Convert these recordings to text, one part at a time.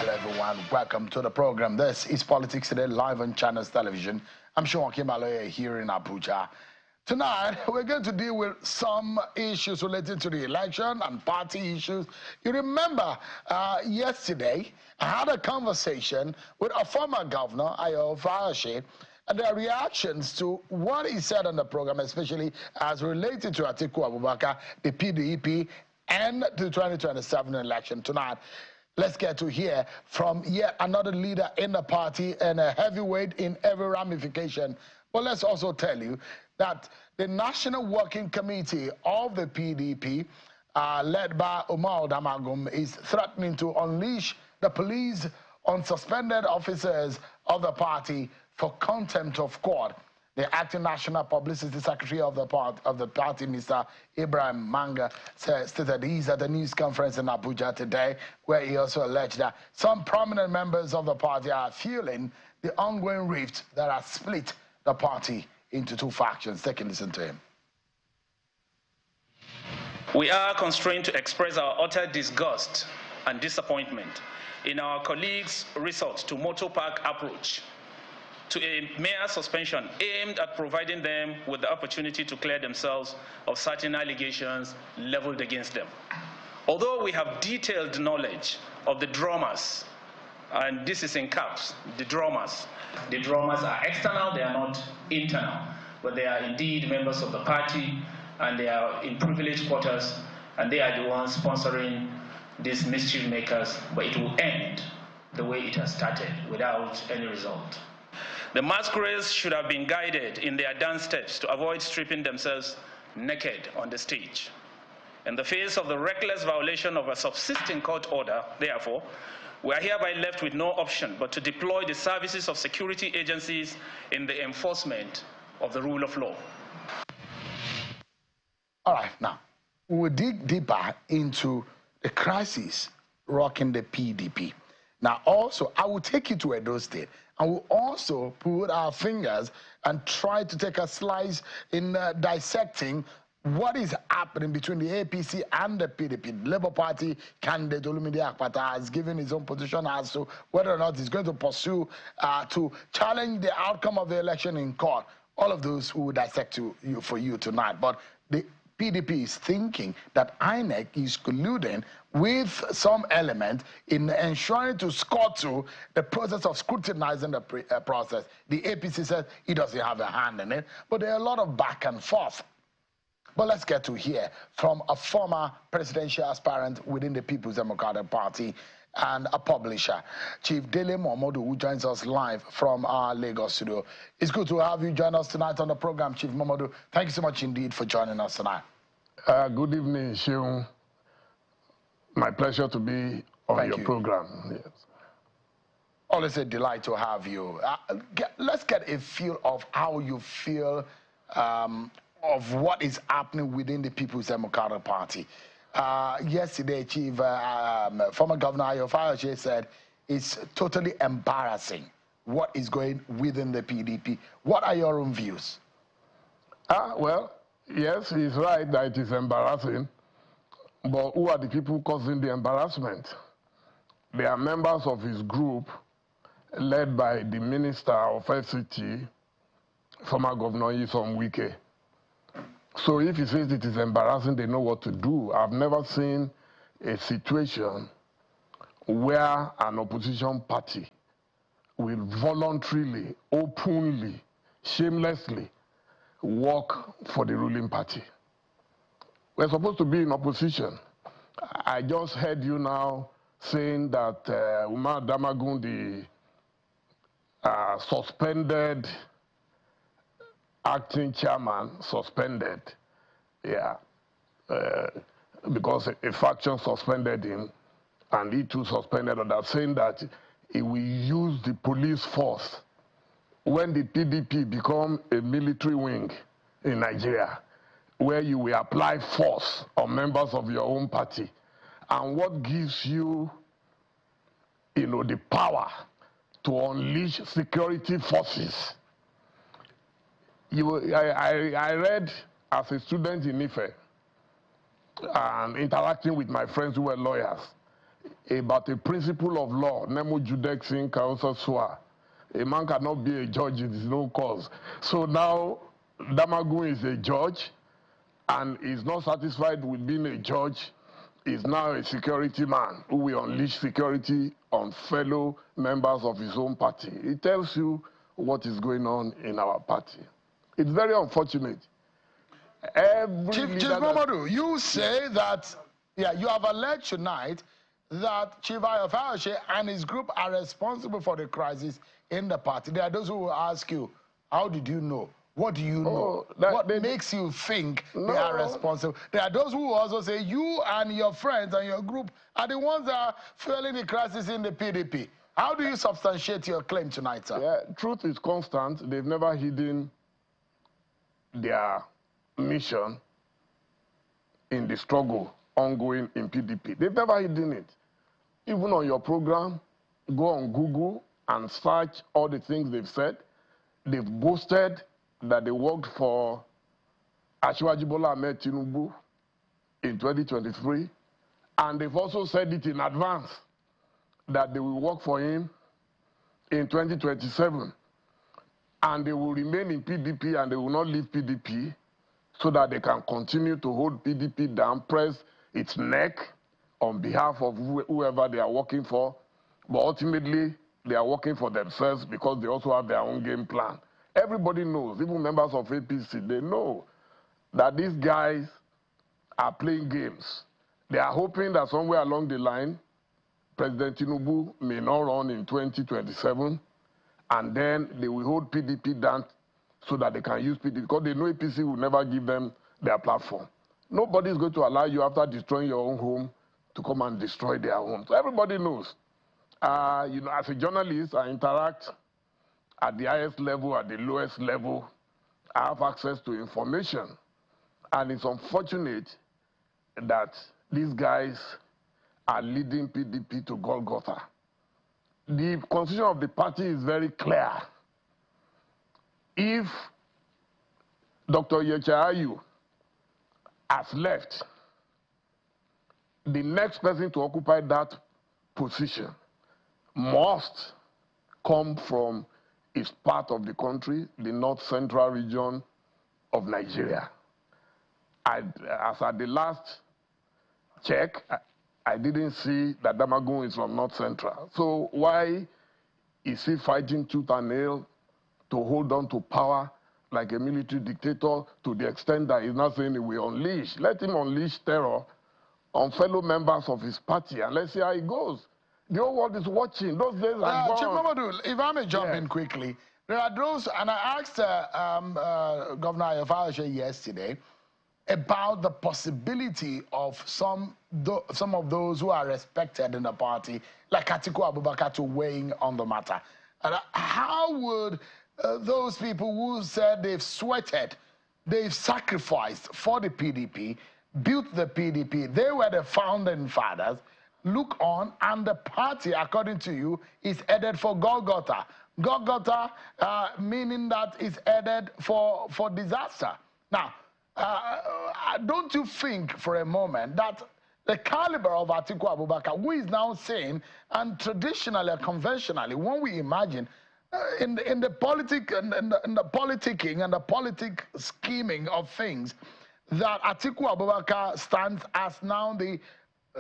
Hello everyone, welcome to the program. This is Politics Today live on Channels Television. I'm Sean Kimaloye here in Abuja. Tonight, we're going to deal with some issues related to the election and party issues. You remember yesterday, I had a conversation with a former governor, Ayo Fayose, and their reactions to what he said on the program, especially as related to Atiku Abubakar, the PDP, and the 2027 election. Tonight, let's get to hear from yet another leader in the party and a heavyweight in every ramification. But let's also tell you that the National Working Committee of the PDP, led by Umar Damagum, is threatening to unleash the police on suspended officers of the party for contempt of court. The acting National Publicity Secretary of the party, Mr. Ibrahim Manga, stated he's at a news conference in Abuja today, where he also alleged that some prominent members of the party are fueling the ongoing rift that has split the party into two factions. Take a listen to him. We are constrained to express our utter disgust and disappointment in our colleagues' resort to motor park approach to a mere suspension aimed at providing them with the opportunity to clear themselves of certain allegations leveled against them. Although we have detailed knowledge of the dramas, and this is in caps, the dramas are external, they are not internal, but they are indeed members of the party, and they are in privileged quarters, and they are the ones sponsoring these mischief makers, but it will end the way it has started, without any result. The masquerades should have been guided in their dance steps to avoid stripping themselves naked on the stage. In the face of the reckless violation of a subsisting court order, therefore, we are hereby left with no option but to deploy the services of security agencies in the enforcement of the rule of law. All right, now, we'll dig deeper into the crisis rocking the PDP. Now, also, I will take you to Edo State, and we'll also put our fingers and try to take a slice in dissecting what is happening between the APC and the PDP. The Labour Party candidate Olumide Akpata has given his own position as to whether or not he's going to pursue to challenge the outcome of the election in court. All of those who will dissect for you tonight. But the PDP is thinking that INEC is colluding with some element in ensuring to score through the process of scrutinizing the process. The APC says it doesn't have a hand in it, but there are a lot of back and forth. But let's get to hear from a former presidential aspirant within the People's Democratic Party and a publisher, Chief Dele Momodu, who joins us live from our Lagos studio. It's good to have you join us tonight on the program, Chief Momodu. Thank you so much indeed for joining us tonight. Good evening, Seun. My pleasure to be on your program. Yes. Always a delight to have you. Let's get a feel of how you feel of what is happening within the People's Democratic Party. Yesterday, Chief, former Governor Ayo Fayose said it's totally embarrassing what is going within the PDP. What are your own views? Well, yes, he's right that it is embarrassing, but who are the people causing the embarrassment? They are members of his group, led by the Minister of FCT, former Governor Nyesom Wike. So if he says it is embarrassing, they know what to do. I've never seen a situation where an opposition party will voluntarily, openly, shamelessly work for the ruling party. We're supposed to be in opposition. I just heard you now saying that Umar Damagun, the suspended acting chairman, suspended, because a faction suspended him, and he too suspended others, saying that he will use the police force when the PDP become a military wing in Nigeria, where you will apply force on members of your own party. And what gives you, the power to unleash security forces? I read as a student in Ife and interacting with my friends who were lawyers, about a principle of law, Nemo Judex in Council Swa. A man cannot be a judge in his own cause. So now Damagun is a judge and is not satisfied with being a judge, is now a security man who will unleash security on fellow members of his own party. It tells you what is going on in our party. It's very unfortunate. Chief Mamadou, you say that, you have alleged tonight that Chief Ayofayose and his group are responsible for the crisis in the party. There are those who will ask you, how did you know? What do you know? What makes you think they are responsible? There are those who also say you and your friends and your group are the ones that are fueling the crisis in the PDP. How do you substantiate your claim tonight, sir? Yeah, truth is constant. They've never hidden their mission in the struggle ongoing in PDP. They've never hidden it. Even on your program, go on Google and search all the things they've said. They've boasted that they worked for Asiwaju Bola Ahmed Tinubu in 2023, and they've also said it in advance that they will work for him in 2027, and they will remain in PDP and they will not leave PDP so that they can continue to hold PDP down, press its neck on behalf of whoever they are working for. But ultimately, they are working for themselves because they also have their own game plan. Everybody knows, even members of APC, they know that these guys are playing games. They are hoping that somewhere along the line, President Tinubu may not run in 2027, and then they will hold PDP down so that they can use PDP, because they know APC will never give them their platform. Nobody is going to allow you, after destroying your own home, to come and destroy their home. So everybody knows. You know, as a journalist, I interact at the highest level, at the lowest level. I have access to information. And it's unfortunate that these guys are leading PDP to Golgotha. The constitution of the party is very clear. If Dr. Yechayayu has left, the next person to occupy that position must come from his part of the country, the north central region of Nigeria. As at the last check, I didn't see that Damagun is from north central. So why is he fighting tooth and nail to hold on to power like a military dictator, to the extent that he's not saying he will unleash? Let him unleash terror on fellow members of his party, and let's see how it goes. The whole world is watching. Those days are gone. Chief Mamadou, if I may jump in quickly, there are those, and I asked Governor Ayofayose yesterday about the possibility of some of those who are respected in the party, like Atiku Abubakar, to weighing on the matter. And how would those people who said they've sweated, they've sacrificed for the PDP, built the PDP, they were the founding fathers, look on, and the party, according to you, is headed for Golgotha? Golgotha meaning that it's headed for disaster. Now, don't you think for a moment that the caliber of Atiku Abubakar, who is now saying, and traditionally or conventionally, when we imagine in the politicking and the politic scheming of things, that Atiku Abubakar stands as now the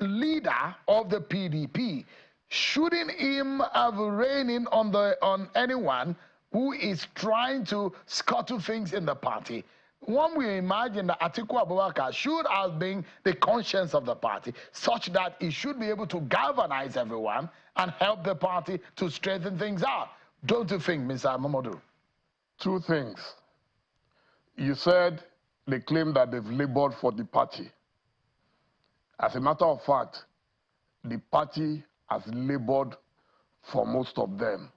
leader of the PDP, shouldn't him have reigning on anyone who is trying to scuttle things in the party? One we imagine that Atiku Abubakar should have been the conscience of the party, such that he should be able to galvanize everyone and help the party to straighten things out. Don't you think, Mr. Mamadou? Two things. You said they claim that they've labored for the party. As a matter of fact, the party has labored for most of them.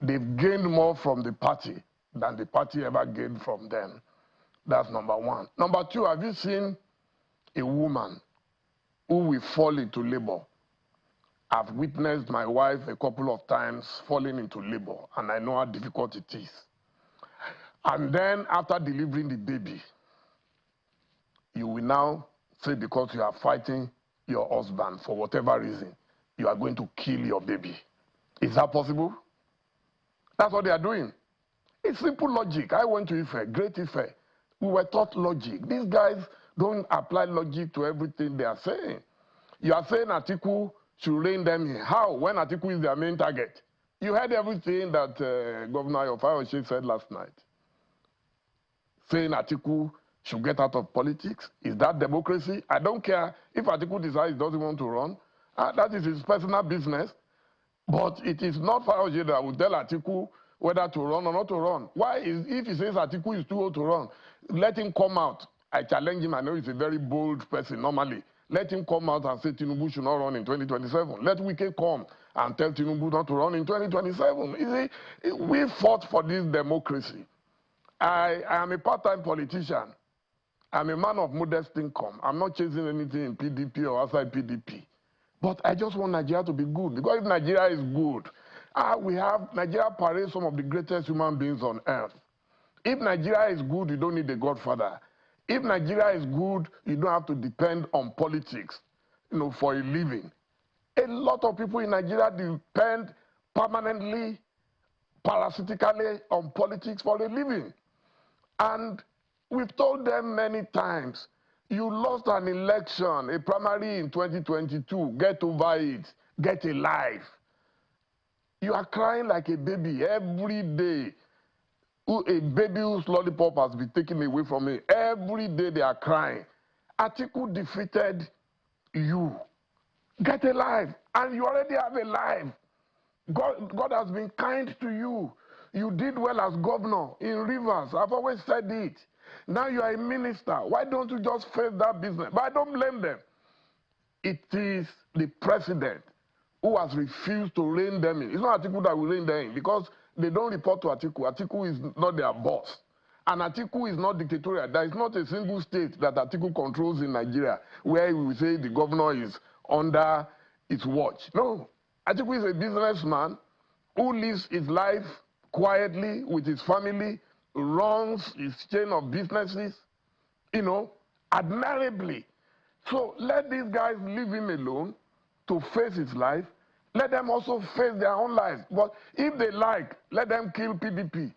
They've gained more from the party than the party ever gained from them. That's number one. Number two, have you seen a woman who will fall into labor? I've witnessed my wife a couple of times falling into labor, and I know how difficult it is. And then after delivering the baby, you will now say, because you are fighting your husband for whatever reason, you are going to kill your baby. Is that possible? That's what they are doing. It's simple logic. I went to Ife, Great Ife. We were taught logic. These guys don't apply logic to everything they are saying. You are saying Atiku should rein them in. How? When Atiku is their main target. You heard everything that Governor Ayofayoshe said last night. Saying Atiku should get out of politics. Is that democracy? I don't care if Atiku decides he doesn't want to run. That is his personal business. But it is not Fayoshe that will tell Atiku whether to run or not to run. Why? If he says Atiku is too old to run, let him come out. I challenge him. I know he's a very bold person normally. Let him come out and say Tinubu should not run in 2027. Let Wike come and tell Tinubu not to run in 2027. You see, we fought for this democracy. I am a part-time politician. I'm a man of modest income. I'm not chasing anything in PDP or outside PDP. But I just want Nigeria to be good. Because if Nigeria is good, Nigeria parades some of the greatest human beings on earth. If Nigeria is good, you don't need a godfather. If Nigeria is good, you don't have to depend on politics, for a living. A lot of people in Nigeria depend permanently, parasitically on politics for a living. And we've told them many times, you lost an election, a primary in 2022, get over it, get a life. You are crying like a baby every day. A baby whose lollipop has been taken away from me. Every day they are crying. Atiku defeated you. Get a life. And you already have a life. God has been kind to you. You did well as governor in Rivers. I've always said it. Now you are a minister. Why don't you just face that business? But I don't blame them. It is the president who has refused to rein them in. It's not Atiku that will rein them in because they don't report to Atiku. Atiku is not their boss. And Atiku is not dictatorial. There is not a single state that Atiku controls in Nigeria where we will say the governor is under its watch. No. Atiku is a businessman who lives his life quietly with his family, runs his chain of businesses, admirably. So let these guys leave him alone to face his life. Let them also face their own lives. But if they like, let them kill PDP.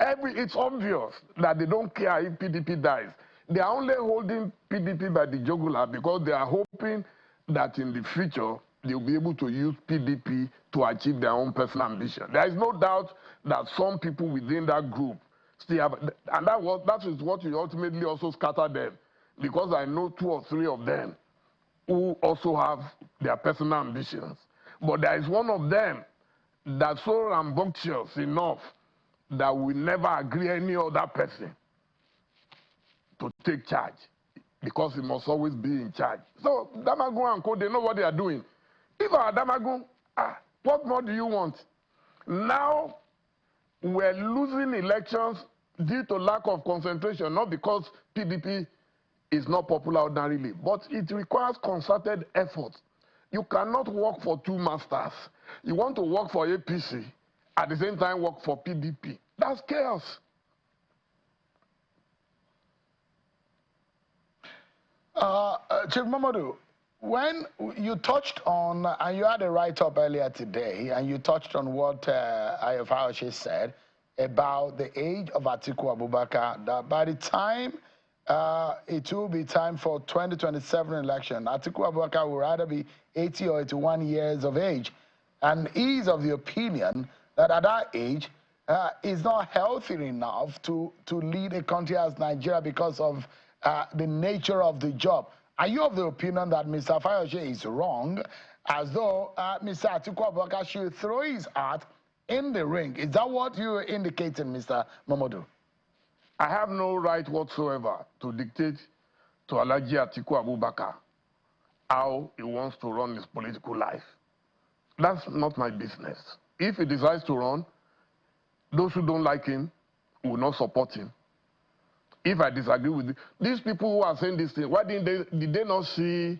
It's obvious that they don't care if PDP dies. They are only holding PDP by the jugular because they are hoping that in the future they'll be able to use PDP to achieve their own personal ambition. There is no doubt that some people within that group still have, and that is what will ultimately also scatter them, because I know 2 or 3 of them who also have their personal ambitions. But there is one of them that's so rambunctious enough that will never agree any other person to take charge, because he must always be in charge. So Damagun and Co, they know what they are doing. If our Damagun, what more do you want? Now we're losing elections due to lack of concentration, not because PDP is not popular ordinarily, but it requires concerted effort. You cannot work for 2 masters. You want to work for APC, at the same time work for PDP. That's chaos. Chief Mamadou, when you touched on, and you had a write-up earlier today, and you touched on what Ayofayoshe said about the age of Atiku Abubakar, that by the time it will be time for 2027 election, Atiku Abubakar will either be 80 or 81 years of age. And he is of the opinion that at that age, is not healthy enough to lead a country as Nigeria because of the nature of the job. Are you of the opinion that Mr. Fayoshe is wrong, as though Mr. Atiku Abubakar should throw his heart in the ring? Is that what you're indicating, Mr. Mamadou? I have no right whatsoever to dictate to Alhaji Atiku Abubakar how he wants to run his political life. That's not my business. If he decides to run, those who don't like him will not support him. If I disagree with it, these people who are saying this thing, why did they not see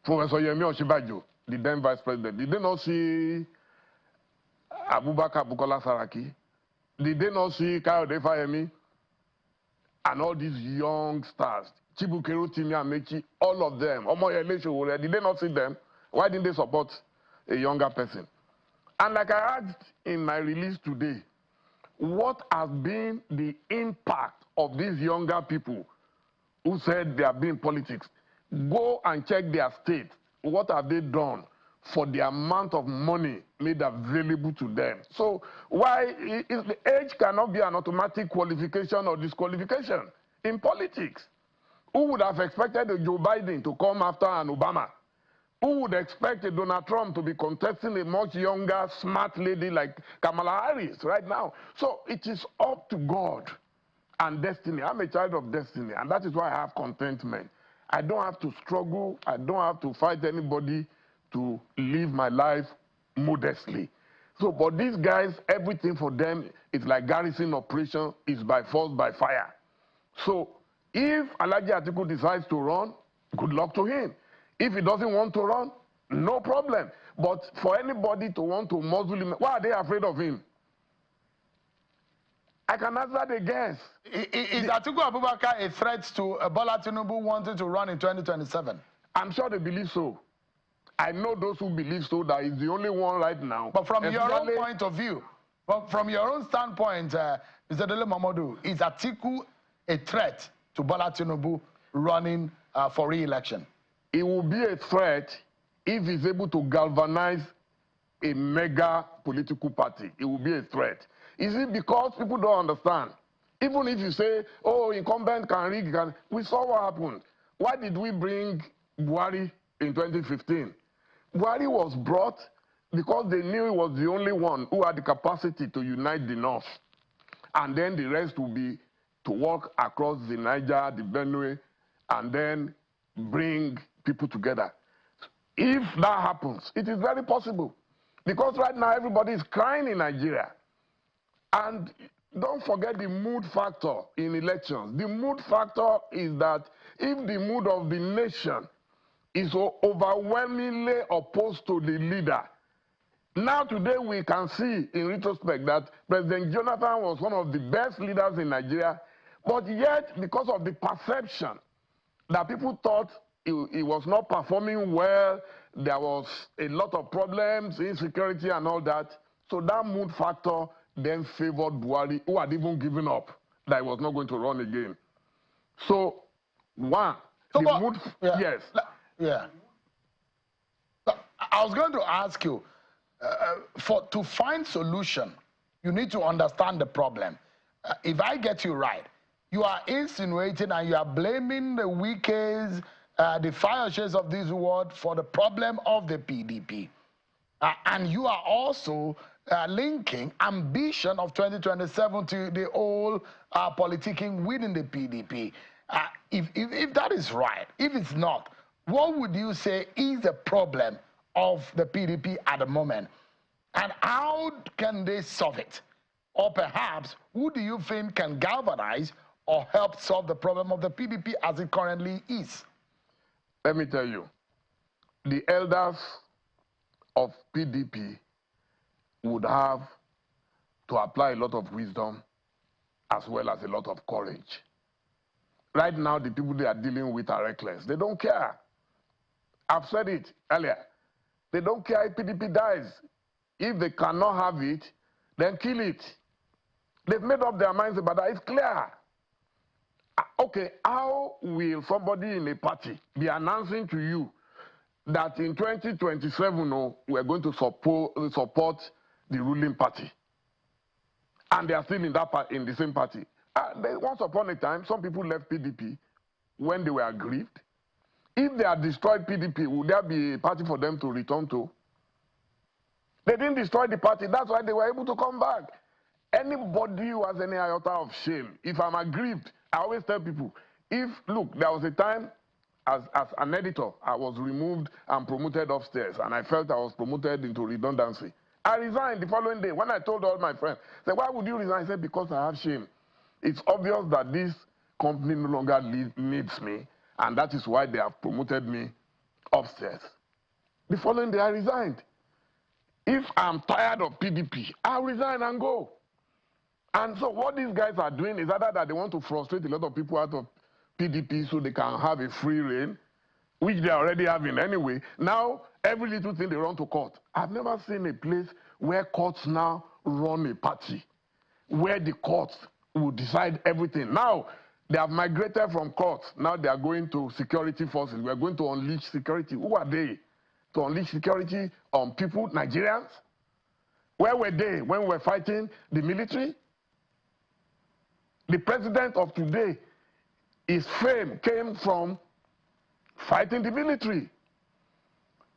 Professor Yemi Osinbajo, the then vice president? Did they not see Abubakar Bukola Saraki? Did they not see Kayode Fayemi? And all these young stars. Chibukero, Timi Amechi, all of them. Omoyele Sowore, did they not see them? Why didn't they support a younger person? And like I asked in my release today, what has been the impact of these younger people who said they have been in politics? Go and check their state. What have they done for the amount of money made available to them? So why is the age cannot be an automatic qualification or disqualification in politics? Who would have expected a Joe Biden to come after an Obama? Who would expect a Donald Trump to be contesting a much younger, smart lady like Kamala Harris right now? So it is up to God and destiny. I'm a child of destiny, and that is why I have contentment. I don't have to struggle. I don't have to fight anybody to live my life modestly. So, but these guys, everything for them is like garrison operation, is by force, by fire. So, if Alhaji Atiku decides to run, good luck to him. If he doesn't want to run, no problem. But for anybody to want to muzzle him, why are they afraid of him? I can answer the guess. Is Atiku Abubakar a threat to Bola Tinubu wanting to run in 2027? I'm sure they believe so. I know those who believe so, that he's the only one right now. But from your own point of view, from your own standpoint, Mr. Dele Momodu, is Atiku a threat to Bola Tinubu running for re-election? It will be a threat if he's able to galvanize a mega political party. It will be a threat. Is it because people don't understand? Even if you say, oh, incumbent can rig, we saw what happened. Why did we bring Buhari in 2015? Buhari was brought because they knew he was the only one who had the capacity to unite the North. And then the rest will be to walk across the Niger, the Benue, and then bring people together. If that happens, it is very possible. Because right now everybody is crying in Nigeria. And don't forget the mood factor in elections. The mood factor is that if the mood of the nation is overwhelmingly opposed to the leader, now today we can see in retrospect that President Jonathan was one of the best leaders in Nigeria, but yet because of the perception that people thought he was not performing well, there was a lot of problems, insecurity and all that, so that mood factor then favored Buhari, who had even given up that he was not going to run again. So, one, so the mood, yeah, yes. Yeah. I was going to ask you, to find solution, you need to understand the problem. If I get you right, you are insinuating and you are blaming the Wikis, the Fayoshes of this world for the problem of the PDP. And you are also linking ambition of 2027 to the whole politicking within the PDP. If that is right, if it's not, what would you say is the problem of the PDP at the moment? And how can they solve it? Or perhaps, who do you think can galvanize or help solve the problem of the PDP as it currently is? Let me tell you, the elders of PDP would have to apply a lot of wisdom as well as a lot of courage. Right now, the people they are dealing with are reckless. They don't care. I've said it earlier. They don't care if PDP dies. If they cannot have it, then kill it. They've made up their minds about that. It's clear. Okay, how will somebody in a party be announcing to you that in 2027 we're going to support the ruling party, and they are still in the same party? Once upon a time, some people left PDP when they were aggrieved. If they had destroyed PDP, would there be a party for them to return to? They didn't destroy the party. That's why they were able to come back. Anybody who has any iota of shame, if I'm aggrieved, I always tell people, look, there was a time as an editor, I was removed and promoted upstairs, and I felt I was promoted into redundancy. I resigned the following day. When I told all my friends, I said, why would you resign? I said, because I have shame. It's obvious that this company no longer needs me, and that is why they have promoted me upstairs. The following day, I resigned. If I'm tired of PDP, I'll resign and go. And so what these guys are doing is either that they want to frustrate a lot of people out of PDP so they can have a free reign, which they are already having anyway. Now, every little thing they run to court. I've never seen a place where courts now run a party, where the courts will decide everything. Now, they have migrated from courts. Now they are going to security forces. We are going to unleash security. Who are they? To unleash security on people, Nigerians? Where were they when we were fighting the military? The president of today, his fame came from fighting the military.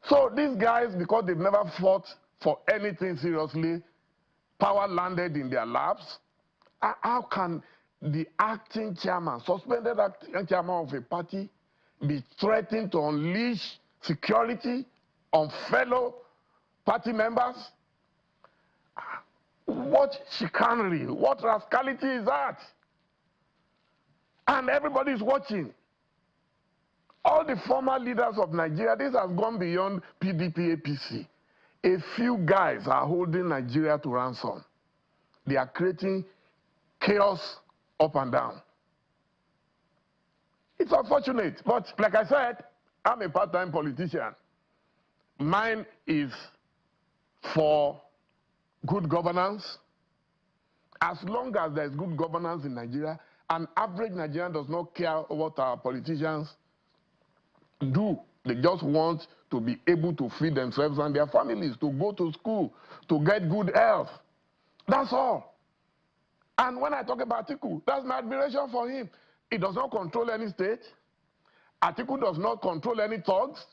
So these guys, because they've never fought for anything seriously, power landed in their laps. How can the acting chairman, suspended acting chairman of a party, be threatened to unleash security on fellow party members? What chicanery, what rascality is that? And everybody is watching. All the former leaders of Nigeria, this has gone beyond PDP, APC. A few guys are holding Nigeria to ransom. They are creating chaos up and down. It's unfortunate, but like I said, I'm a part-time politician. Mine is for good governance. As long as there's good governance in Nigeria, an average Nigerian does not care what our politicians do. They just want to be able to feed themselves and their families, to go to school, to get good health. That's all. And when I talk about Atiku, that's my admiration for him. He does not control any state. Atiku does not control any thugs.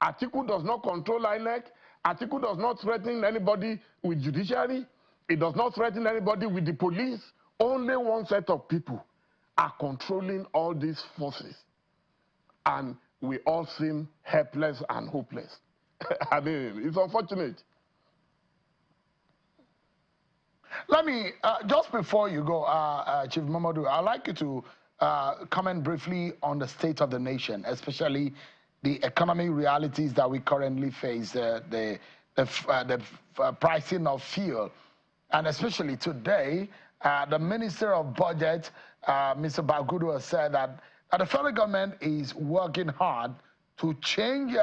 Atiku does not control INEC. Atiku does not threaten anybody with judiciary. He does not threaten anybody with the police. Only one set of people are controlling all these forces. And we all seem helpless and hopeless. I mean, it's unfortunate. Let me, just before you go, Chief Mamadou, I'd like you to comment briefly on the state of the nation, especially the economic realities that we currently face, the pricing of fuel. And especially today, the Minister of Budget, Mr. Bagudu, has said that the federal government is working hard to change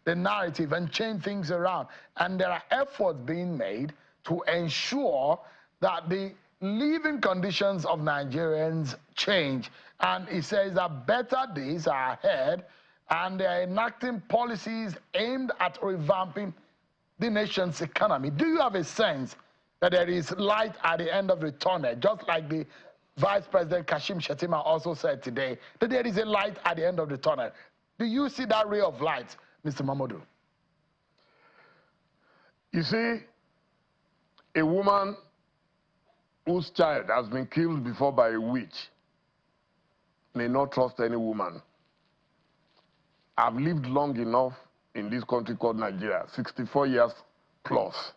the narrative and change things around. And there are efforts being made to ensure that the living conditions of Nigerians change. And he says that better days are ahead, and they are enacting policies aimed at revamping the nation's economy. Do you have a sense that there is light at the end of the tunnel, just like the Vice President Kashim Shettima also said today, that there is a light at the end of the tunnel? Do you see that ray of light, Mr. Mamadou? You see, a woman whose child has been killed before by a witch may not trust any woman. I've lived long enough in this country called Nigeria, 64 years plus,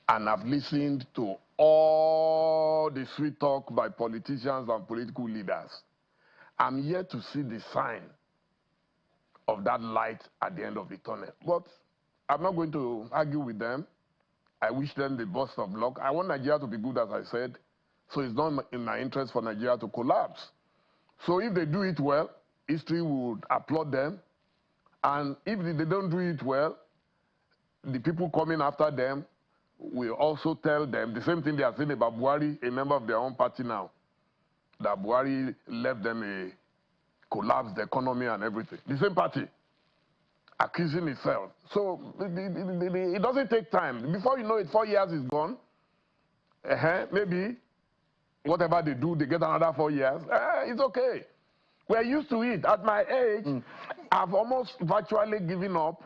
and I've listened to all the sweet talk by politicians and political leaders. I'm yet to see the sign of that light at the end of the tunnel. But I'm not going to argue with them. I wish them the best of luck. I want Nigeria to be good, as I said, so it's not in my interest for Nigeria to collapse. So if they do it well, history would applaud them. And if they don't do it well, the people coming after them will also tell them the same thing they are saying about Buhari, a member of their own party now, that Buhari left them collapsed the economy and everything. The same party accusing itself. So it doesn't take time. Before you know it, 4 years is gone. Maybe whatever they do, they get another 4 years. It's okay. We're used to it. At my age, I've almost virtually given up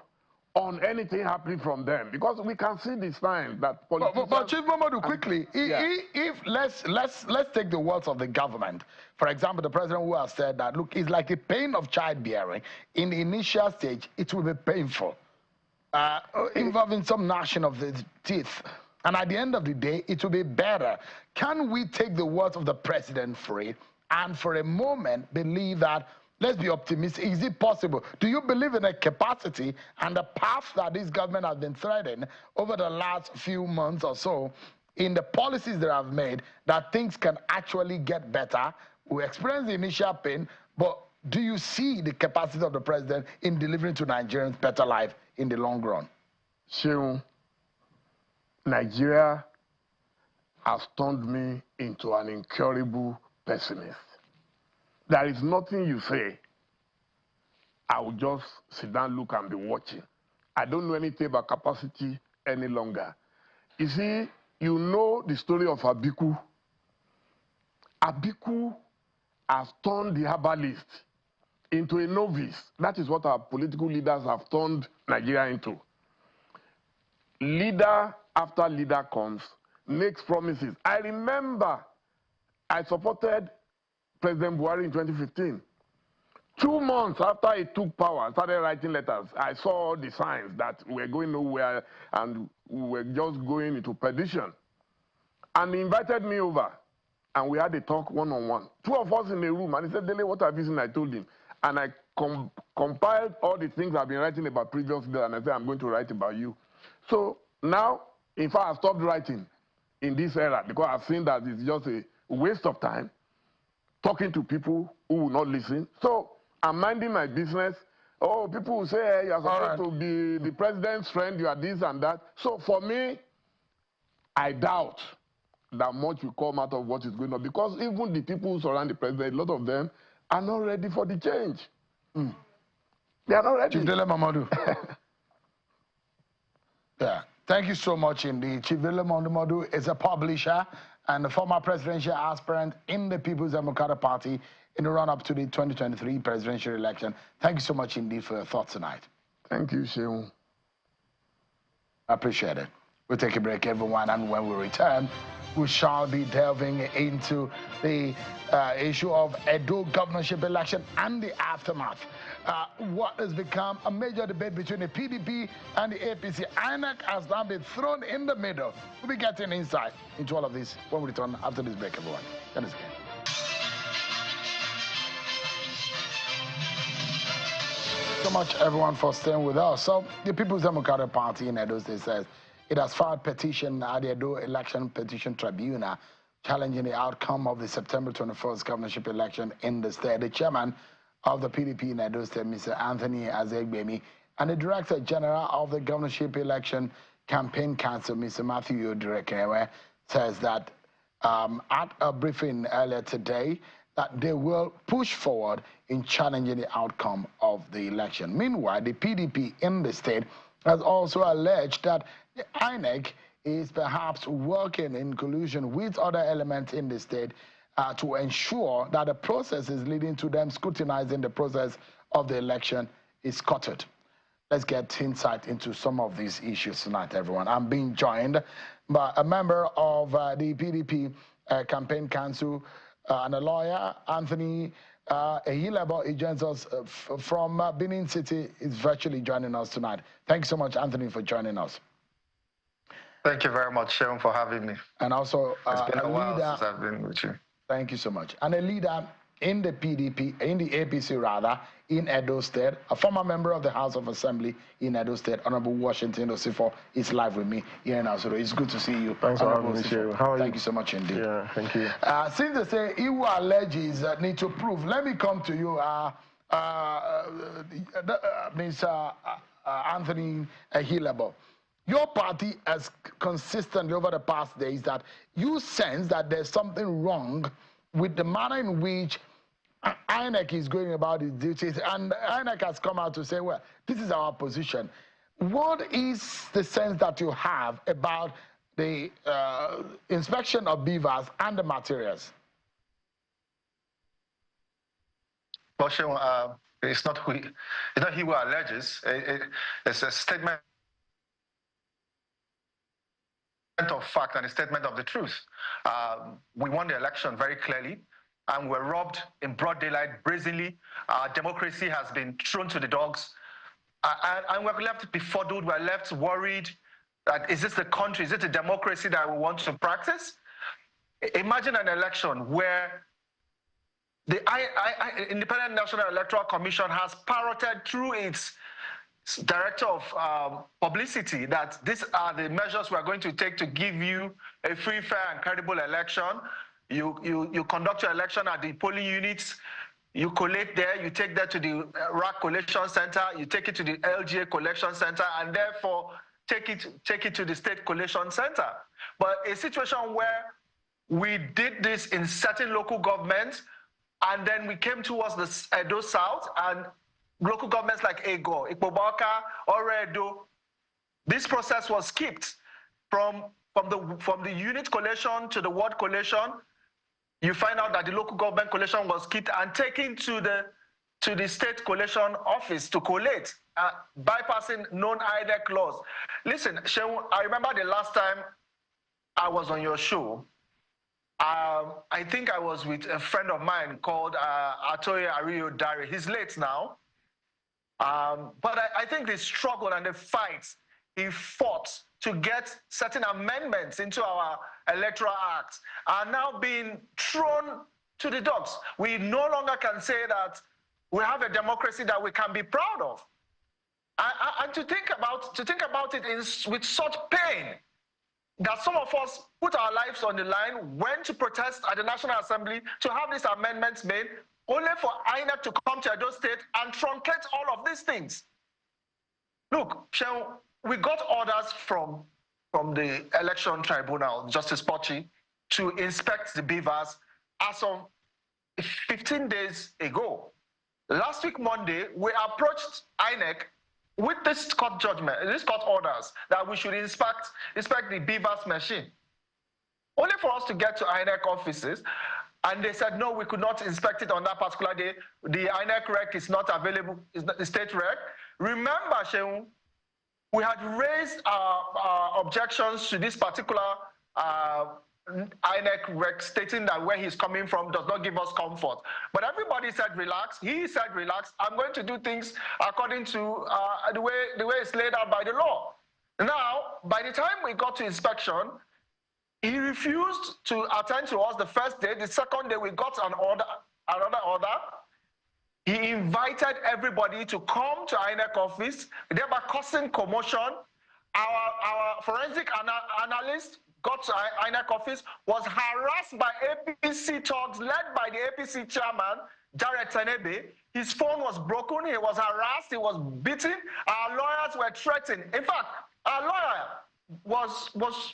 on anything happening from them, because we can see the sign that politicians... But Chief Mamadou, quickly, if let's take the words of the government. For example, the president who has said that, look, it's like the pain of childbearing. In the initial stage, it will be painful, involving some gnashing of the teeth. And at the end of the day, it will be better. Can we take the words of the president for it and for a moment believe that, let's be optimistic, is it possible? Do you believe in the capacity and the path that this government has been threading over the last few months or so, in the policies that I've made, that things can actually get better? We experience the initial pain, But do you see the capacity of the president in delivering to Nigerians better life in the long run? Sheung, Nigeria has turned me into an incurable pessimist. There is nothing you say, I will just sit down, look, and be watching. I don't know anything about capacity any longer. You see, you know the story of Abiku. Abiku has turned the herbalist into a novice. That is what our political leaders have turned Nigeria into. Leader after leader comes, makes promises. I remember I supported President Buhari in 2015. 2 months after he took power, I started writing letters. I saw the signs that we're going nowhere and we were just going into perdition. And he invited me over, and we had a talk one-on-one. 2 of us in a room, and he said, Dele, what have you seen? I told him. And I compiled all the things I've been writing about previously, and I said, I'm going to write about you. So now, in fact, I stopped writing in this era because I've seen that it's just a waste of time talking to people who will not listen. So I'm minding my business. Oh, people will say, hey, you're supposed to be the president's friend, you are this and that. So for me, I doubt that much will come out of what is going on, because even the people who surround the president, a lot of them are not ready for the change. They are not ready. Chief Dele Momodu. Yeah, thank you so much indeed. Chief Dele Momodu is a publisher and a former presidential aspirant in the People's Democratic Party in the run-up to the 2023 presidential election. Thank you so much indeed for your thoughts tonight. Thank you, Sheung. I appreciate it. We'll take a break, everyone, and when we return, we shall be delving into the issue of Edo governorship election and the aftermath. What has become a major debate between the PDP and the APC. INEC has now been thrown in the middle. We'll be getting insight into all of this when we return after this break, everyone. Join us again. So much, everyone, for staying with us. So the People's Democratic Party in Edo State says it has filed petition at the Edo Election Petition Tribunal challenging the outcome of the September 21st governorship election in the state. The chairman of the PDP in Edo State, Mr. Anthony Azegbemi, and the Director General of the Governorship Election Campaign Council, Mr. Matthew Odirekenewe, says that at a briefing earlier today, that they will push forward in challenging the outcome of the election. Meanwhile, the PDP in the state has also alleged that the INEC is perhaps working in collusion with other elements in the state to ensure that the process is leading to them scrutinizing the process of the election is cutted. Let's get insight into some of these issues tonight, everyone. I'm being joined by a member of the PDP Campaign Council and a lawyer, Anthony Ehilebo. He joins us from Benin City. Is virtually joining us tonight. Thank you so much, Anthony, for joining us. Thank you very much, Sean, for having me. And also it's been a while since I've been with you. Thank you so much. And a leader in the PDP, in the APC rather, in Edo State, a former member of the House of Assembly in Edo State, Honorable Washington Osifo, is live with me here in Asoro. It's good to see you. Thanks for having me, Shehu. How are you? Thank you so much indeed. Yeah, thank you. Since they say he who alleges need to prove, let me come to you, Mr. Anthony Ehilebo. Your party has consistently over the past days that you sense that there's something wrong with the manner in which INEC is going about its duties, and INEC has come out to say, well, this is our position. What is the sense that you have about the inspection of beavers and the materials? Well, Sean, it's not he who alleges. It's a statement of fact and a statement of the truth. We won the election very clearly, and we're robbed in broad daylight, brazenly. Our democracy has been thrown to the dogs, and we're left befuddled. We're left worried that is this the country, is it the democracy that we want to practice? Imagine an election where the Independent National Electoral Commission has parroted through its director of publicity that these are the measures we are going to take to give you a free, fair, and credible election. You conduct your election at the polling units You collate there, you take that to the RAC Collection Center, you take it to the LGA Collection Center, and therefore take it to the State Collection Center. But a situation where we did this in certain local governments, and then we came towards the Edo South, and local governments like Ego, Ikpoboka, Oredo, this process was skipped from the unit collation to the ward collation. You find out that the local government collation was skipped and taken to the state collation office to collate, bypassing known INEC laws. Listen, Shehu, I remember the last time I was on your show. I think I was with a friend of mine called Atoye Ario Dari. He's late now. But I think the struggle and the fight he fought to get certain amendments into our electoral act are now being thrown to the dogs. We no longer can say that we have a democracy that we can be proud of. And to think about it with such pain, that some of us put our lives on the line, went to protest at the National Assembly to have these amendments made, only for INEC to come to Edo State and truncate all of these things. Look, we got orders from the election tribunal, Justice Pochi, to inspect the beavers as of 15 days ago. Last week, Monday, we approached INEC with this court judgment, this court orders, that we should inspect the beavers machine. Only for us to get to INEC offices, and they said, no, we could not inspect it on that particular day. The INEC rec is not available, it's not the state rec. Remember, Shehu, we had raised our objections to this particular INEC rec, stating that where he's coming from does not give us comfort. But everybody said relax. He said relax. I'm going to do things according to the way it's laid out by the law. Now, by the time we got to inspection, he refused to attend to us the first day. The second day, we got another order. He invited everybody to come to INEC office, thereby causing commotion. Our forensic analyst got to INEC office, was harassed by APC thugs led by the APC chairman, Jared Tenebe. His phone was broken, he was harassed, he was beaten. Our lawyers were threatened. In fact, our lawyer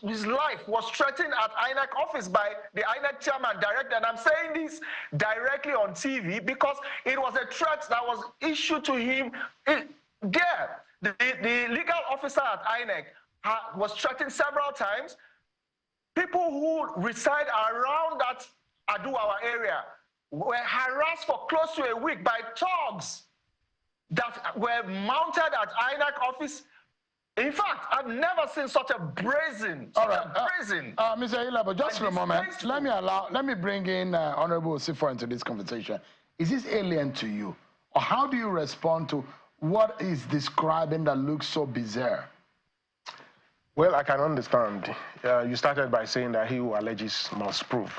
his life was threatened at INEC office by the INEC chairman directly. And I'm saying this directly on TV because it was a threat that was issued to him there. The legal officer at INEC was threatened several times. People who reside around that Aduwawa area were harassed for close to a week by thugs that were mounted at INEC office. In fact, I've never seen such a brazen, Mr. Ilabo, just for a moment, let me bring in Honorable Osifo into this conversation. Is this alien to you? Or how do you respond to what is describing that looks so bizarre? Well, I can understand. You started by saying that he who alleges must prove.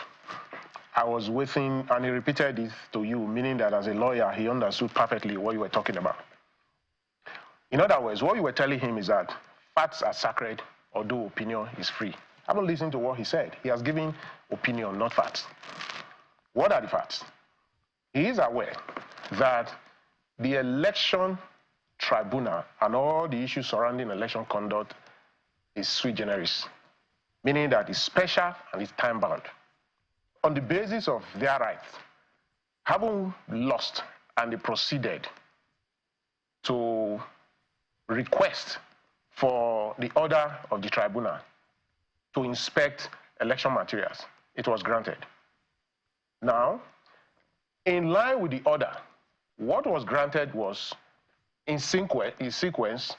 I was with him, and he repeated it to you, meaning that as a lawyer, he understood perfectly what you were talking about. In other words, what you were telling him is that facts are sacred, although opinion is free. I haven't listened to what he said. He has given opinion, not facts. What are the facts? He is aware that the election tribunal and all the issues surrounding election conduct is sui generis, meaning that it's special and it's time-bound. On the basis of their rights, having lost and they proceeded to request for the order of the tribunal to inspect election materials, it was granted. Now, in line with the order, what was granted was in sequence,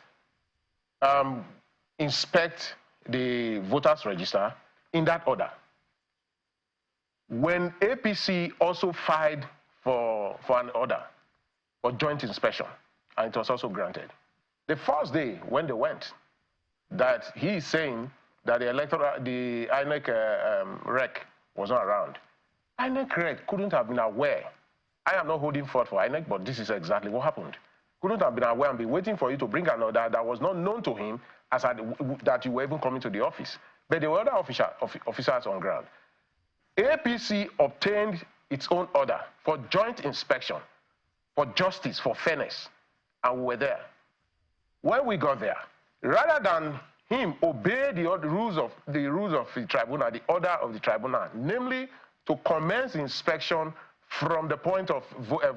inspect the voters register in that order. When APC also filed for an order for joint inspection, and it was also granted. The first day when they went, that he is saying that the INEC rec was not around. INEC rec couldn't have been aware. I am not holding forth for INEC, but this is exactly what happened. Couldn't have been aware and be waiting for you to bring an order that was not known to him as that you were even coming to the office. But there were other officers on ground. APC obtained its own order for joint inspection, for justice, for fairness, and we were there. When we got there, rather than him obey the rules of the tribunal, the order of the tribunal, namely to commence inspection from the point of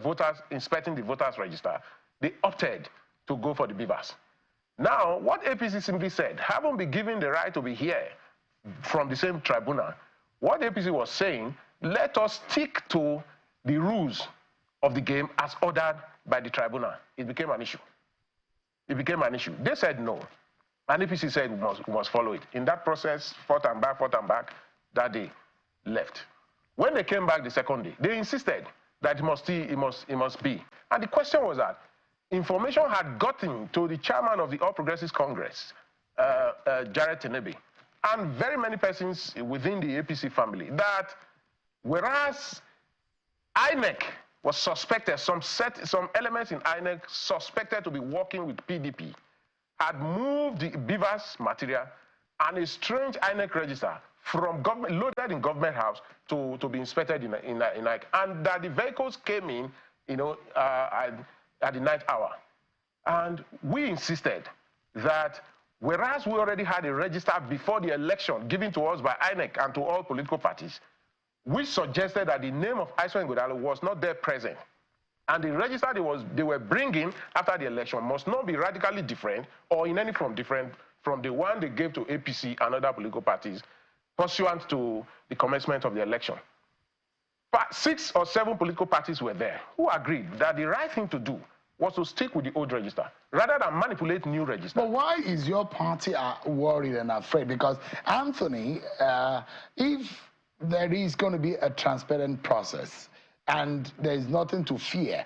voters inspecting the voters register, they opted to go for the beavers. Now, what APC simply said, having been given the right to be here from the same tribunal, what APC was saying, let us stick to the rules of the game as ordered by the tribunal. It became an issue. It became an issue. They said no. And APC said we must follow it. In that process, fought and back, that day left. When they came back the second day, they insisted that it must be. And the question was that information had gotten to the chairman of the All Progressives Congress, Jared Tenebe, and very many persons within the APC family, that whereas INEC was suspected, some elements in INEC suspected to be working with PDP, had moved the beavers material and a strange INEC register from government, loaded in government house to be inspected in INEC, and that the vehicles came in, at the night hour. And we insisted that whereas we already had a register before the election given to us by INEC and to all political parties, we suggested that the name of Iso Ngodalo was not there present. And the register they were bringing after the election must not be radically different or in any form different from the one they gave to APC and other political parties pursuant to the commencement of the election. But 6 or 7 political parties were there who agreed that the right thing to do was to stick with the old register rather than manipulate new register. But why is your party worried and afraid? Because, Anthony, if there is going to be a transparent process and there is nothing to fear,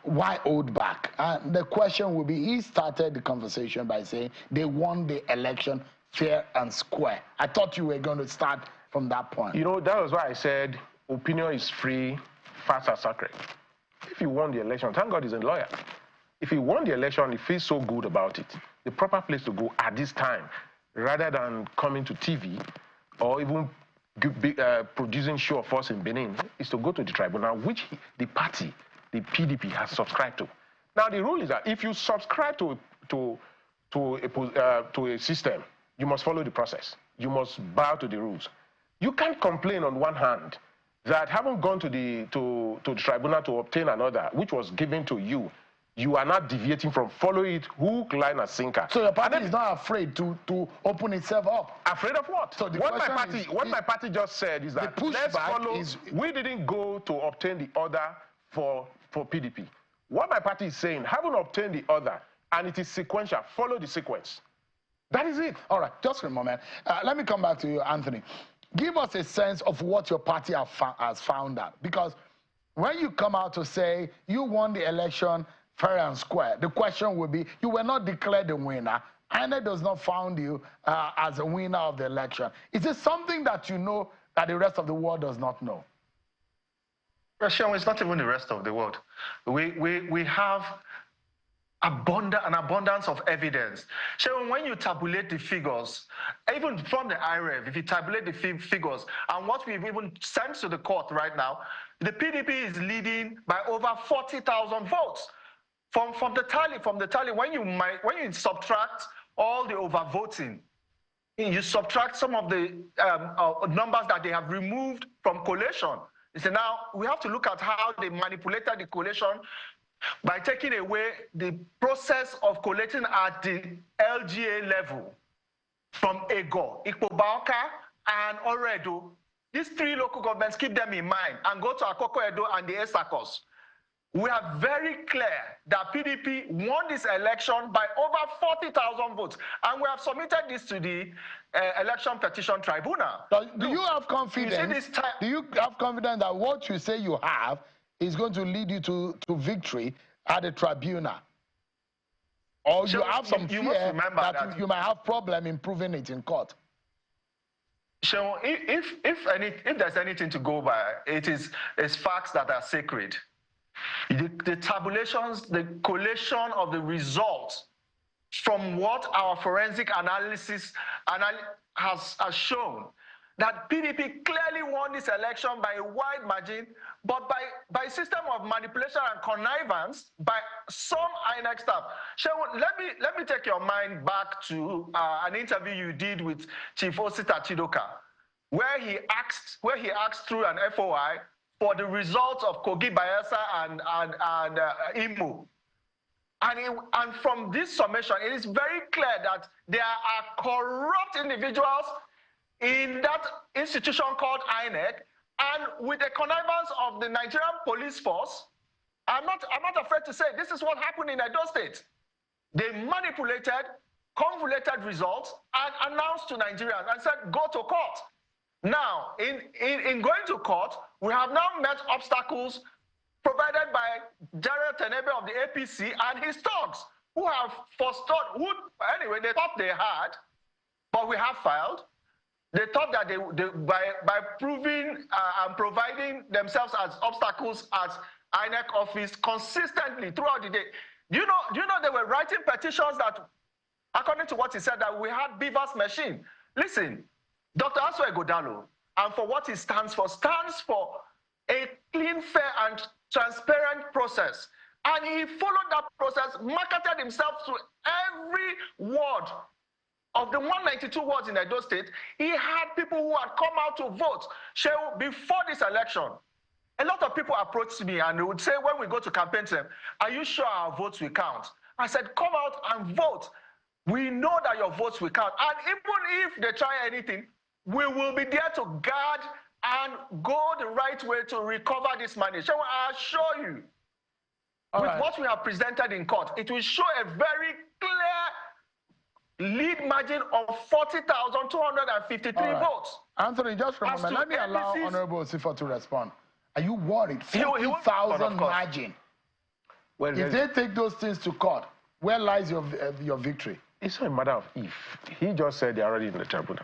why hold back? The question will be, he started the conversation by saying they won the election fair and square. I thought you were going to start from that point. You know, that was why I said opinion is free, facts are sacred. If he won the election, thank God he's a lawyer. If he won the election, he feels so good about it. The proper place to go at this time, rather than coming to TV or even producing show of force in Benin, is to go to the tribunal, which the party, the PDP, has subscribed to. Now, the rule is that if you subscribe to a system, you must follow the process. You must bow to the rules. You can't complain on one hand that having gone to the tribunal to obtain an order which was given to you, you are not deviating from following it hook, line, and sinker. So your party is not afraid to open itself up? Afraid of what? So what my party just said is that let's follow. We didn't go to obtain the order for PDP. What my party is saying, having obtained the order, and it is sequential, follow the sequence. That is it. All right, just a moment. Let me come back to you, Anthony. Give us a sense of what your party has found out. Because when you come out to say you won the election fair and square, the question will be, you were not declared the winner. INEC does not found you as a winner of the election. Is it something that you know that the rest of the world does not know? Well, Sean, it's not even the rest of the world. We have an abundance of evidence. So when you tabulate the figures, even from the IREV, if you tabulate the figures, and what we've even sent to the court right now, the PDP is leading by over 40,000 votes. From the tally, when you subtract all the overvoting, you subtract some of the numbers that they have removed from collation. So now we have to look at how they manipulated the collation by taking away the process of collating at the LGA level from Ego, Ikpobaoka, and Oredo. These 3 local governments, keep them in mind, and go to Akoko Edo and the Esakos. We are very clear that PDP won this election by over 40,000 votes, and we have submitted this to the Election Petition Tribunal. Do you have confidence? Do you have confidence that what you say you have is going to lead you to victory at the tribunal? Or you have some fear that you might have problem in proving it in court? So if there's anything to go by, it's facts that are sacred. The tabulations, the collation of the results from what our forensic analysis has shown that PDP clearly won this election by a wide margin, but by system of manipulation and connivance by some INEC staff. Shehu, let me take your mind back to an interview you did with Chief Osita Chidoka, where he asked through an FOI for the results of Kogi, Bayelsa, and Imo. And from this summation, it is very clear that there are corrupt individuals in that institution called INEC, and with the connivance of the Nigerian police force. I'm not afraid to say this is what happened in Edo State. They manipulated, convoluted results and announced to Nigerians and said, go to court. Now, in going to court, we have now met obstacles provided by Jared Tenebe of the APC and his thugs, who have forestalled, anyway, they thought they had, but we have filed. They thought that by proving and providing themselves as obstacles at INEC office consistently throughout the day. Do you know they were writing petitions that, according to what he said, that we had Beaver's machine. Listen, Dr. Aswa Godalo, and for what he stands for a clean, fair, and transparent process. And he followed that process, marketed himself to every ward of the 192 wards in Edo State. He had people who had come out to vote. Before this election, a lot of people approached me and they would say, when we go to campaign to them, are you sure our votes will count? I said, come out and vote. We know that your votes will count. And even if they try anything, we will be there to guard and go the right way to recover this money. So I assure you, what we have presented in court, it will show a very clear lead margin of 40,253 votes. Anthony, just for a moment, let me allow Honorable Sifa to respond. Are you worried? 40,000 margin. Well, if they take those things to court, where lies your victory? It's not a matter of if. He just said they're already in the tribunal.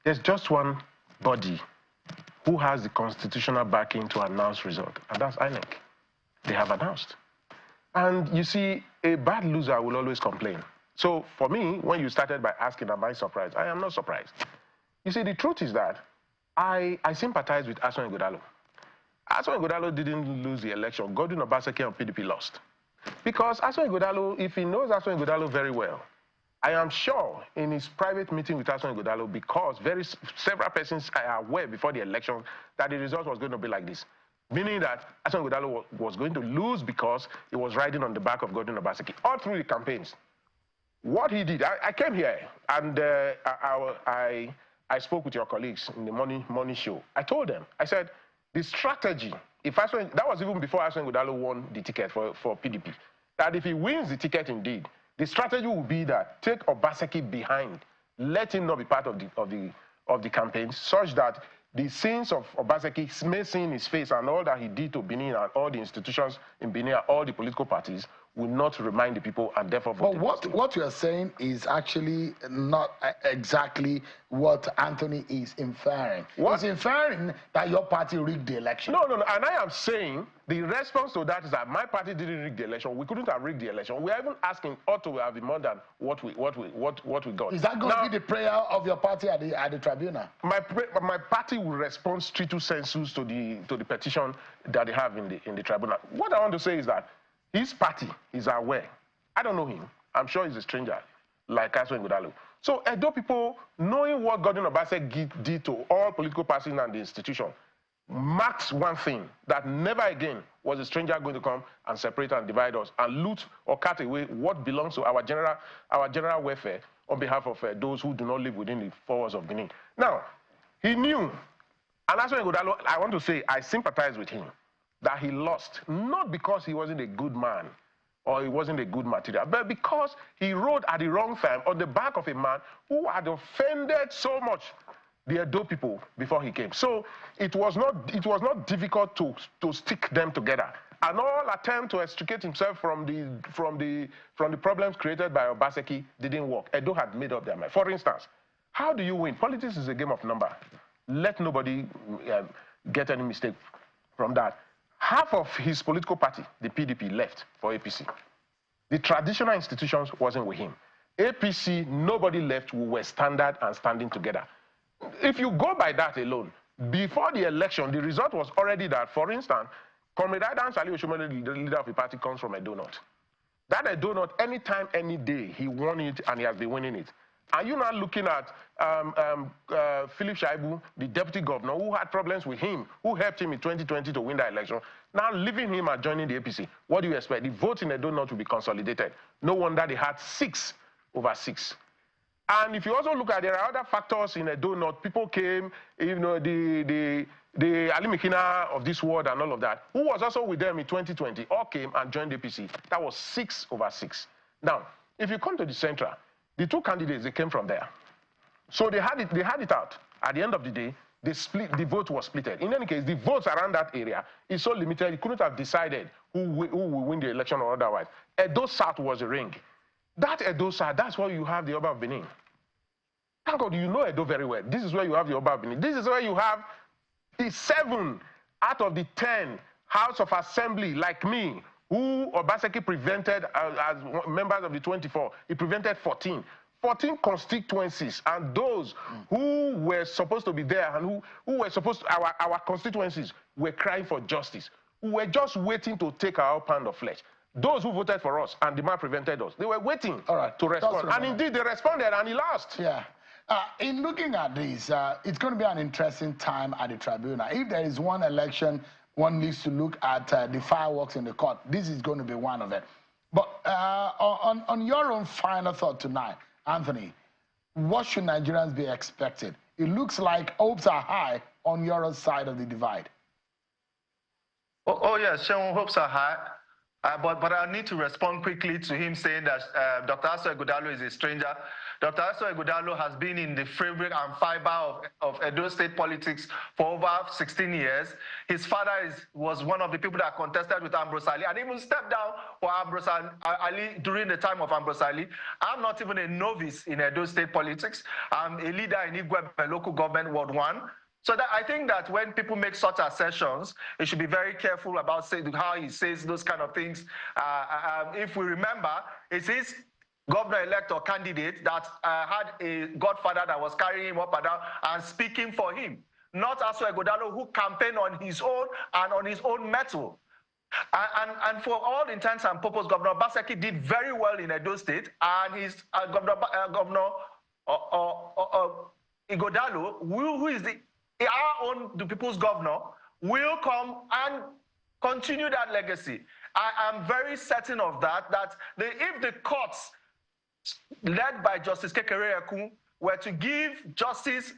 There's just one body who has the constitutional backing to announce result, and that's INEC. They have announced. And you see, a bad loser will always complain. So for me, when you started by asking, am I surprised? I am not surprised. You see, the truth is that I sympathize with Aswan Godalo. Aswan Godalo didn't lose the election. Godwin Obaseki and PDP lost. Because Aswan Godalo, if he knows Aswan Godalo very well, I am sure in his private meeting with Aswan Godalo, because several persons are aware before the election that the result was going to be like this. Meaning that Aswan Godalo was going to lose because he was riding on the back of Godwin Obaseki all through the campaigns. What he did, I came here and I spoke with your colleagues in the morning show. I told them, I said, the strategy, that was even before Aswan Godalo won the ticket for PDP, that if he wins the ticket indeed, the strategy will be that take Obaseki behind, let him not be part of the campaign, such that the sins of Obaseki may see in his face and all that he did to Benin and all the institutions in Benin and all the political parties will not remind the people and therefore vote. But what you are saying is actually not exactly what Anthony is inferring. He's inferring that your party rigged the election. No. And I am saying the response to that is that my party didn't rig the election. We couldn't have rigged the election. We are even asking ought to have been more than what we got. Is that going to be the prayer of your party at the tribunal? My party will respond stricto sensu to the petition that they have in the tribunal. What I want to say is that his party is aware. I don't know him. I'm sure he's a stranger, like Aswan Godalo. So Edo people, knowing what Godwin Obaseki did to all political parties and the institution, marks one thing, that never again was a stranger going to come and separate and divide us and loot or cut away what belongs to our general welfare on behalf of those who do not live within the 4 walls of Benin. Now, he knew, and Aswan Godalo, I want to say, I sympathize with him, that he lost, not because he wasn't a good man or he wasn't a good material, but because he rode at the wrong time on the back of a man who had offended so much the Edo people before he came. So it was not difficult to stick them together. And all attempt to extricate himself from the problems created by Obaseki didn't work. Edo had made up their mind. For instance, how do you win? Politics is a game of number. Let nobody get any mistake from that. Half of his political party, the PDP, left for APC. The traditional institutions wasn't with him. APC, nobody left. We were standard and standing together. if you go by that alone, before the election, the result was already that, for instance, Comrade Adams Ali Oshomole, the leader of the party, comes from Edo North. That Edo North, anytime, any day, he won it and he has been winning it. Are you now looking at Philip Shaibu, the deputy governor, who had problems with him, who helped him in 2020 to win the election, now leaving him and joining the APC? What do you expect? The vote in Edo North will be consolidated. No wonder they had 6 over 6. And if you also look at, there are other factors in Edo North. People came, you know, the Ali Mikina of this world and all of that, who was also with them in 2020, all came and joined the APC. That was 6 over 6. Now, if you come to the central, the 2 candidates, they came from there. So they had it out. At the end of the day, the vote was split. In any case, the votes around that area is so limited, you couldn't have decided who will win the election or otherwise. Edo South was a ring. That Edo South, that's where you have the Oba of Benin. Thank God you know Edo very well. This is where you have the Oba of Benin. This is where you have the 7 out of the 10 House of Assembly, like me, who Obaseki prevented as members of the 24. He prevented 14. 14 constituencies, and those who were supposed to be there and who were supposed to, our constituencies were crying for justice. We were just waiting to take our pound of flesh. Those who voted for us and the man prevented us, they were waiting to respond. And indeed, they responded and he lost. Yeah. In looking at this, it's going to be an interesting time at the tribunal. If there is one election, one needs to look at the fireworks in the court. This is going to be one of it. But on your own final thought tonight, Anthony, what should Nigerians be expecting? It looks like hopes are high on your side of the divide. Oh yes, Sean, hopes are high. But I need to respond quickly to him saying that Dr. Aso Ighodalo is a stranger. Dr. Aso Ighodalo has been in the fabric and fiber of Edo State politics for over 16 years. His father was one of the people that contested with Ambrose Ali and even stepped down for Ambrose Ali during the time of Ambrose Ali. I'm not even a novice in Edo State politics. I'm a leader in Igwe local government, Ward 1. So that I think that when people make such assertions, they should be very careful about how he says those kind of things. If we remember, it is governor-elect or candidate that had a godfather that was carrying him up and down and speaking for him, not Aso Ighodalo, who campaigned on his own and on his own mettle. And for all intents and purposes, Governor Obaseki did very well in Edo State, and his Governor Ighodalo, who is the people's governor, will come and continue that legacy. I am very certain of that, if the courts led by Justice Kekere Ekun were to give justice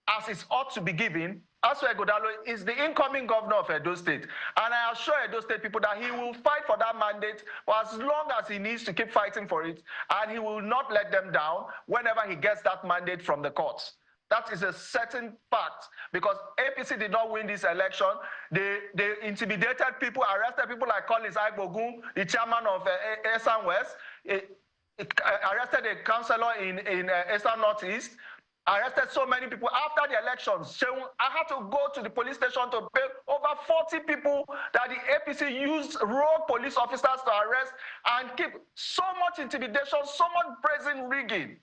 as it ought to be given, Aso Ighodalo is the incoming governor of Edo State. And I assure Edo State people that he will fight for that mandate for as long as he needs to keep fighting for it, and he will not let them down whenever he gets that mandate from the courts. That is a certain fact, because APC did not win this election. They intimidated people, arrested people like Collins Agbogun, the chairman of Eastern West, arrested a councillor in Eastern Northeast, arrested so many people. After the elections, I had to go to the police station to pay over 40 people that the APC used rogue police officers to arrest and keep. So much intimidation, so much brazen rigging.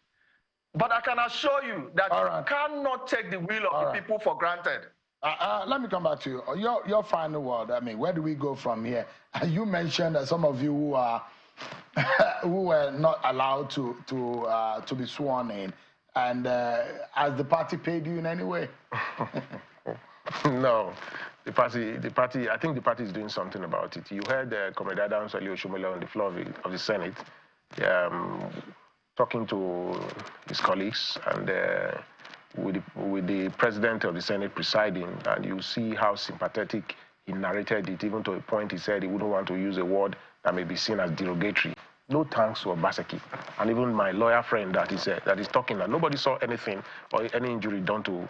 But I can assure you that you cannot take the will of the people for granted. Let me come back to you. Your final word. I mean, where do we go from here? You mentioned that some of you who are who were not allowed to be sworn in, and has the party paid you in any way? No, the party. I think the party is doing something about it. You heard Comrade Adams Ali Oshomole on the floor of the Senate. Talking to his colleagues and with the president of the Senate presiding, and you see how sympathetic he narrated it, even to a point he said he wouldn't want to use a word that may be seen as derogatory. No thanks to Obaseki. And even my lawyer friend that is talking, that nobody saw anything or any injury done to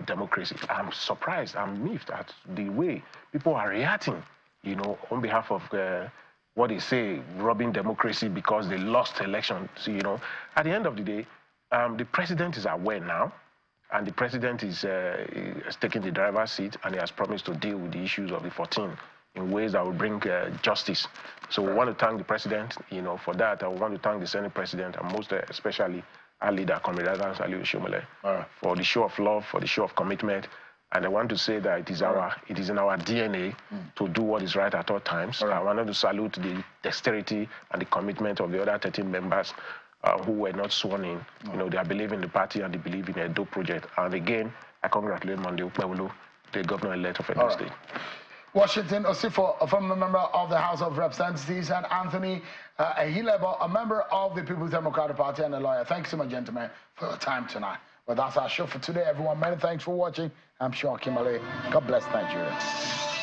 democracy. I'm surprised, I'm miffed at the way people are reacting, you know, on behalf of what they say, robbing democracy because they lost elections. So, you know, at the end of the day, the president is aware now, and the president is taking the driver's seat, and he has promised to deal with the issues of the 14 in ways that will bring justice. So we want to thank the president, you know, for that. I want to thank the Senate president, and most especially our leader, Comrade Saliu Shomole, for the show of love, for the show of commitment. And I want to say that it is in our DNA to do what is right at all times. I wanted to salute the dexterity and the commitment of the other 13 members who were not sworn in. You know, they believe in the party and they believe in the Edo project. And again, I congratulate Monday Ukpewulu, the governor-elect of Edo State. Washington Osifo, a former member of the House of Representatives, and Anthony Ahilebo, a member of the People's Democratic Party and a lawyer. Thank you so much, gentlemen, for your time tonight. Well, that's our show for today, everyone. Many thanks for watching. I'm Sean Kimale. God bless Nigeria.